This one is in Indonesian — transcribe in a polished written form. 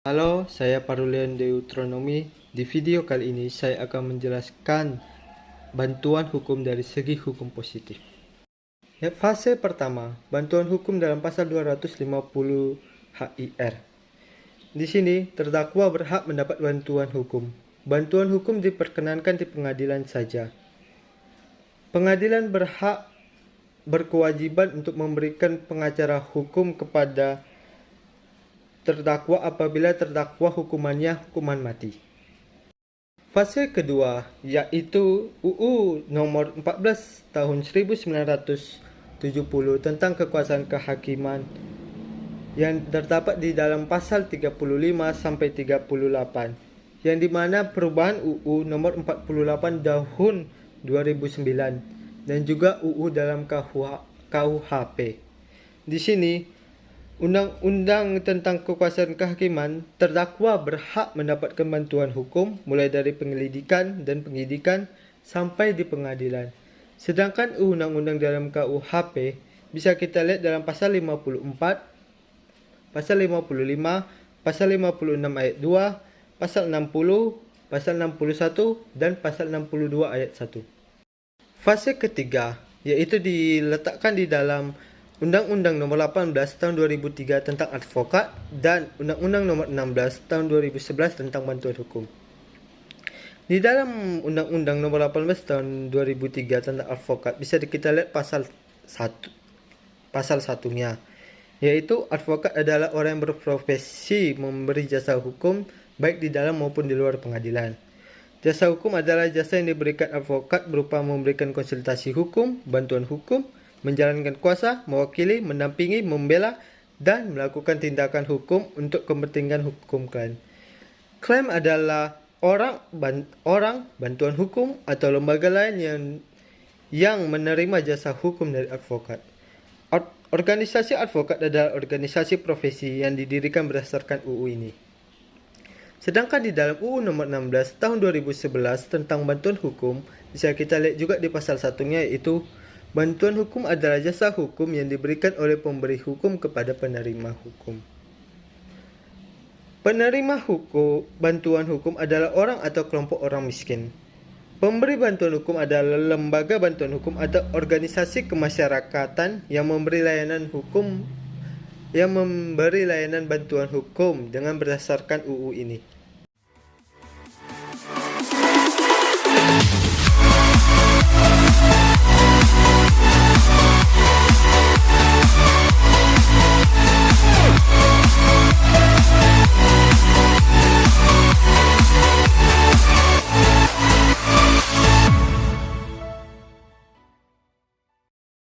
Halo, saya Parulian Deuteronomi. Di video kali ini saya akan menjelaskan bantuan hukum dari segi hukum positif. Fase pertama, bantuan hukum dalam pasal 250 HIR. Di sini, terdakwa berhak mendapat bantuan hukum. Bantuan hukum diperkenankan di pengadilan saja. Pengadilan berkewajiban untuk memberikan pengacara hukum kepada terdakwa apabila terdakwa hukumannya hukuman mati. Fase kedua, yaitu UU nomor 14 tahun 1970 tentang kekuasaan kehakiman yang terdapat di dalam pasal 35 sampai 38, yang dimana perubahan UU nomor 48 tahun 2009 dan juga UU dalam KUHP. Di sini Undang-undang tentang kekuasaan kehakiman, terdakwa berhak mendapatkan bantuan hukum mulai dari penyelidikan dan penyidikan sampai di pengadilan. Sedangkan undang-undang dalam KUHP bisa kita lihat dalam pasal 54, pasal 55, pasal 56 ayat 2, pasal 60, pasal 61 dan pasal 62 ayat 1. Fase ketiga, yaitu diletakkan di dalam Undang-Undang nomor 18 tahun 2003 tentang advokat dan Undang-Undang nomor 16 tahun 2011 tentang bantuan hukum. Di dalam Undang-Undang nomor 18 tahun 2003 tentang advokat bisa kita lihat pasal 1-nya, yaitu advokat adalah orang yang berprofesi memberi jasa hukum baik di dalam maupun di luar pengadilan. Jasa hukum adalah jasa yang diberikan advokat berupa memberikan konsultasi hukum, bantuan hukum, menjalankan kuasa, mewakili, mendampingi, membela, dan melakukan tindakan hukum untuk kepentingan hukum klien. Klien adalah orang, bantuan hukum, atau lembaga lain yang menerima jasa hukum dari advokat. Organisasi advokat adalah organisasi profesi yang didirikan berdasarkan UU ini. Sedangkan di dalam UU nomor 16 tahun 2011 tentang bantuan hukum, bisa kita lihat juga di pasal 1-nya, yaitu bantuan hukum adalah jasa hukum yang diberikan oleh pemberi hukum kepada penerima hukum. Penerima bantuan hukum adalah orang atau kelompok orang miskin. Pemberi bantuan hukum adalah lembaga bantuan hukum atau organisasi kemasyarakatan yang memberi layanan bantuan hukum dengan berdasarkan UU ini.